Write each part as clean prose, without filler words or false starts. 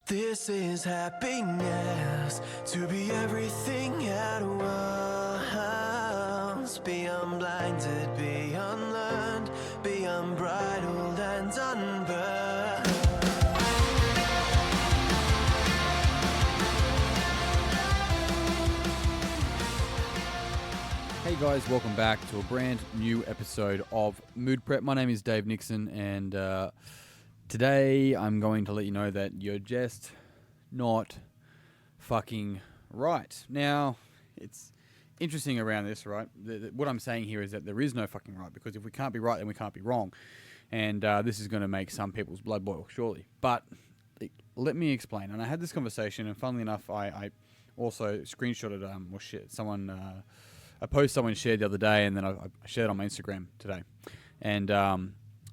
This is happiness, to be everything at once. Be unblinded, be unlearned, be unbridled and unburned. Hey guys, welcome back to a brand new episode of Mood Prep. My name is Dave Nixon, and today I'm going to let you know that you're just not fucking right. Now, it's interesting around this, right? What I'm saying here is that there is no fucking right, because if we can't be right, then we can't be wrong. And this is going to make some people's blood boil, surely. But let me explain. And I had this conversation, and funnily enough, I also screenshotted a post someone shared the other day, and then I shared it on my Instagram today. And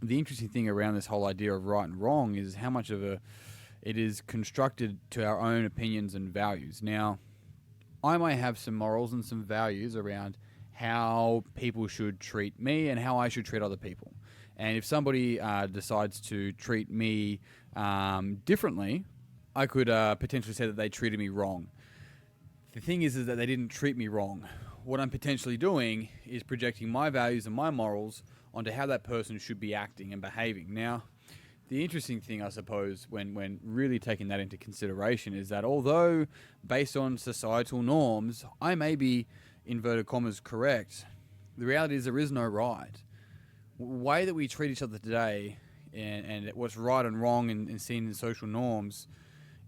the interesting thing around this whole idea of right and wrong is how much of it is constructed to our own opinions and values. Now, I might have some morals and some values around how people should treat me and how I should treat other people. And if somebody decides to treat me differently, I could potentially say that they treated me wrong. The thing is that they didn't treat me wrong. What I'm potentially doing is projecting my values and my morals onto how that person should be acting and behaving. Now, the interesting thing, I suppose, when really taking that into consideration is that although based on societal norms, I may be, inverted commas, correct, the reality is there is no right. The way that we treat each other today and what's right and wrong and seen in social norms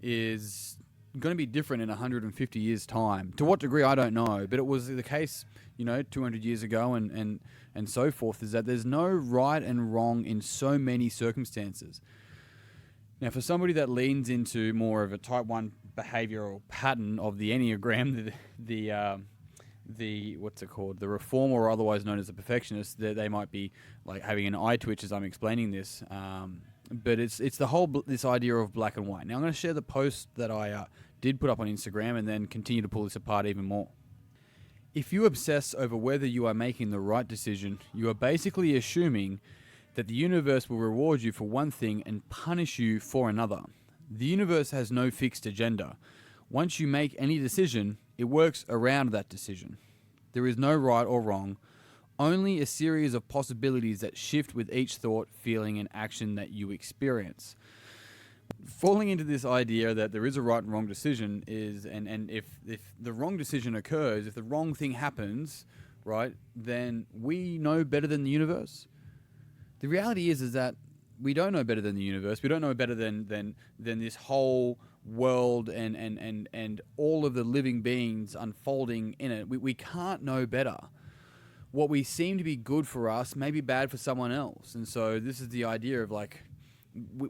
is going to be different in 150 years' time. To what degree, I don't know, but it was the case, 200 years ago and so forth, is that there's no right and wrong in so many circumstances. Now, for somebody that leans into more of a type 1 behavioral pattern of the Enneagram, the what's it called, the reformer, or otherwise known as the perfectionist, that they might be like having an eye twitch as I'm explaining this. But it's this idea of black and white. Now, I'm going to share the post that I did put up on Instagram and then continue to pull this apart even more. If you obsess over whether you are making the right decision, you are basically assuming that the universe will reward you for one thing and punish you for another. The universe has no fixed agenda. Once you make any decision, it works around that decision. There is no right or wrong, only a series of possibilities that shift with each thought, feeling, and action that you experience. Falling into this idea that there is a right and wrong decision is, and if the wrong decision occurs, if the wrong thing happens, right, then we know better than the universe. The reality is that we don't know better than the universe. We don't know better than this whole world and all of the living beings unfolding in it. We can't know better. What we seem to be good for us may be bad for someone else. And so this is the idea of like,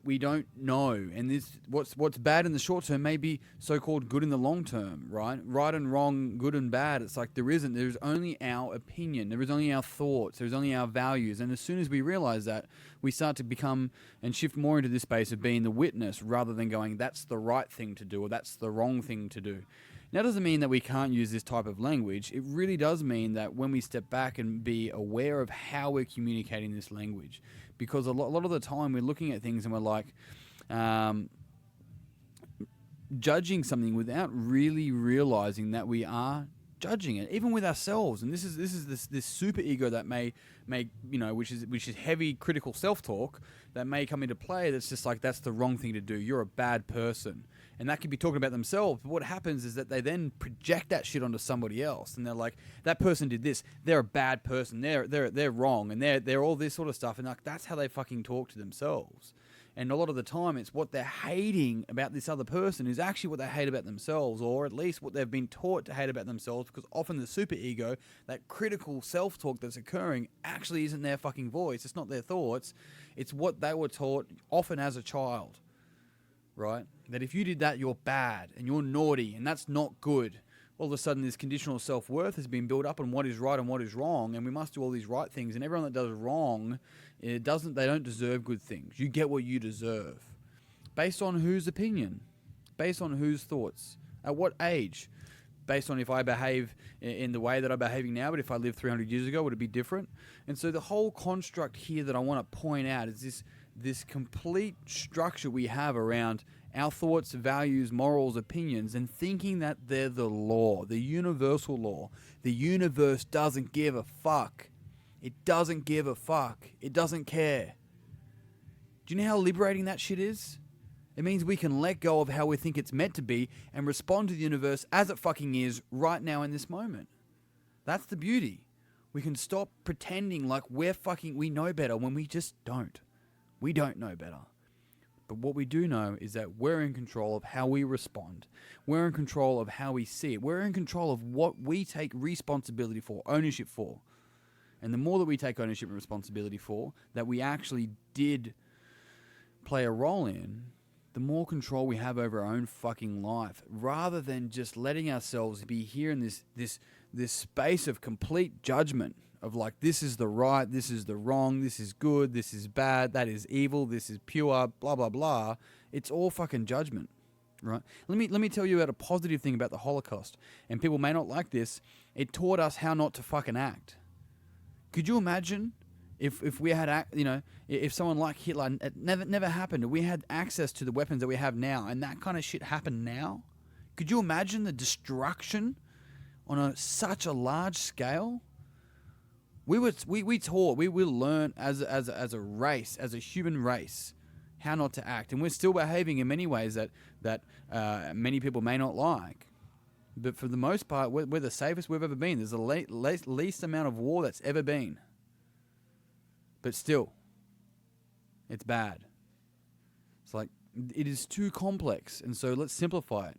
we don't know. And this what's bad in the short term may be so-called good in the long term, right? Right and wrong, good and bad. It's like there's only our opinion. There is only our thoughts. There's only our values. And as soon as we realize that, we start to become and shift more into this space of being the witness rather than going, that's the right thing to do or that's the wrong thing to do. Now, that doesn't mean that we can't use this type of language. It really does mean that when we step back and be aware of how we're communicating this language, because a lot of the time we're looking at things and we're like judging something without really realizing that we are judging it, even with ourselves. And this is this super ego that may which is heavy critical self-talk that may come into play. That's just like, that's the wrong thing to do. You're a bad person. And that could be talking about themselves. But what happens is that they then project that shit onto somebody else, and they're like, that person did this. They're a bad person. They're wrong, and they're all this sort of stuff. And like, that's how they fucking talk to themselves. And a lot of the time, it's what they're hating about this other person is actually what they hate about themselves, or at least what they've been taught to hate about themselves, because often the superego, that critical self-talk that's occurring, actually isn't their fucking voice. It's not their thoughts. It's what they were taught, often as a child, right? That if you did that, you're bad, and you're naughty, and that's not good. All of a sudden, this conditional self-worth has been built up on what is right and what is wrong, and we must do all these right things, and everyone that does wrong, they don't deserve good things. You get what you deserve. Based on whose opinion? Based on whose thoughts? At what age? Based on if I behave in the way that I'm behaving now, but if I lived 300 years ago, would it be different? And so the whole construct here that I want to point out is this complete structure we have around our thoughts, values, morals, opinions, and thinking that they're the law, the universal law. The universe doesn't give a fuck. It doesn't give a fuck. It doesn't care. Do you know how liberating that shit is? It means we can let go of how we think it's meant to be and respond to the universe as it fucking is right now in this moment. That's the beauty. We can stop pretending like we know better when we just don't. We don't know better. But what we do know is that we're in control of how we respond. We're in control of how we see it. We're in control of what we take responsibility for, ownership for. And the more that we take ownership and responsibility for, that we actually did play a role in, the more control we have over our own fucking life, rather than just letting ourselves be here in this space of complete judgment of like, this is the right, this is the wrong, this is good, this is bad, that is evil, this is pure, blah, blah, blah. It's all fucking judgment, right? Let me tell you about a positive thing about the Holocaust. And people may not like this. It taught us how not to fucking act. Could you imagine if we had, if someone like Hitler, it never happened, and we had access to the weapons that we have now, and that kind of shit happened now? Could you imagine the destruction on such a large scale? We learn as a race, as a human race, how not to act, and we're still behaving in many ways that many people may not like. But for the most part, we're the safest we've ever been. There's the least amount of war that's ever been. But still, it's bad. It's like, it is too complex, and so let's simplify it.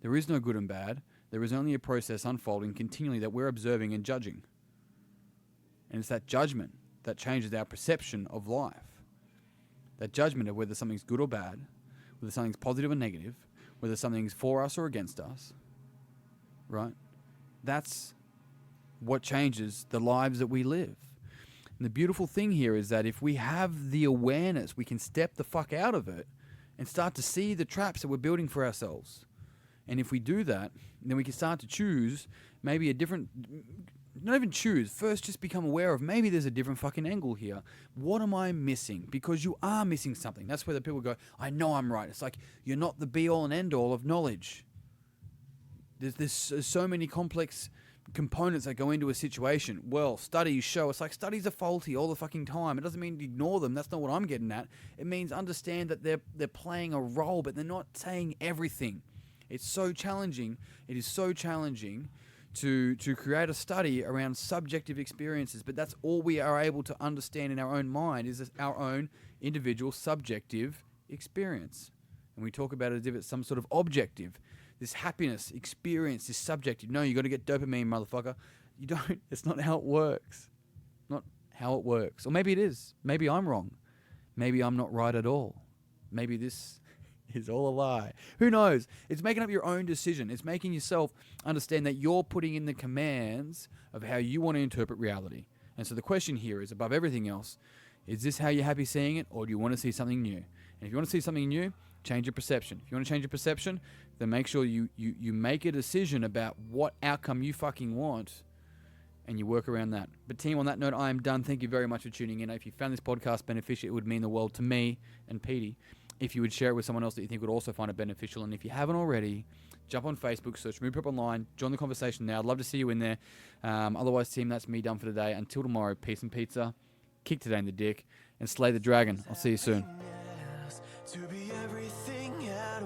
There is no good and bad. There is only a process unfolding continually that we're observing and judging. And it's that judgment that changes our perception of life. That judgment of whether something's good or bad, whether something's positive or negative, whether something's for us or against us, right? That's what changes the lives that we live. And the beautiful thing here is that if we have the awareness, we can step the fuck out of it and start to see the traps that we're building for ourselves. And if we do that, then we can start to choose maybe a different... Not even choose. First, just become aware of maybe there's a different fucking angle here. What am I missing? Because you are missing something. That's where the people go, I know I'm right. It's like, you're not the be-all and end-all of knowledge. There's so many complex components that go into a situation. Well, studies show, it's like studies are faulty all the fucking time. It doesn't mean ignore them. That's not what I'm getting at. It means understand that they're playing a role, but they're not saying everything. It's so challenging. It is so challenging to create a study around subjective experiences, but that's all we are able to understand in our own mind is our own individual subjective experience. And we talk about it as if it's some sort of objective. This happiness experience is subjective. No, you got to get dopamine, motherfucker. You don't. It's not how it works. Not how it works. Or maybe it is. Maybe I'm wrong. Maybe I'm not right at all. Maybe this is all a lie. Who knows? It's making up your own decision. It's making yourself understand that you're putting in the commands of how you want to interpret reality. And so the question here is, above everything else, is this how you're happy seeing it, or do you want to see something new? And if you want to see something new, change your perception. If you want to change your perception, then make sure you make a decision about what outcome you fucking want, and you work around that. But team, on that note, I am done. Thank you very much for tuning in. If you found this podcast beneficial, it would mean the world to me and Petey if you would share it with someone else that you think would also find it beneficial. And if you haven't already, jump on Facebook, search Mood Prep Online, join the conversation now. I'd love to see you in there. Otherwise, team, that's me done for today. Until tomorrow, peace and pizza, kick today in the dick, and slay the dragon. I'll see you soon. To be everything at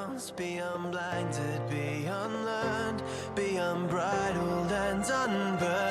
once, be unblinded, be unlearned, be unbridled and unburned.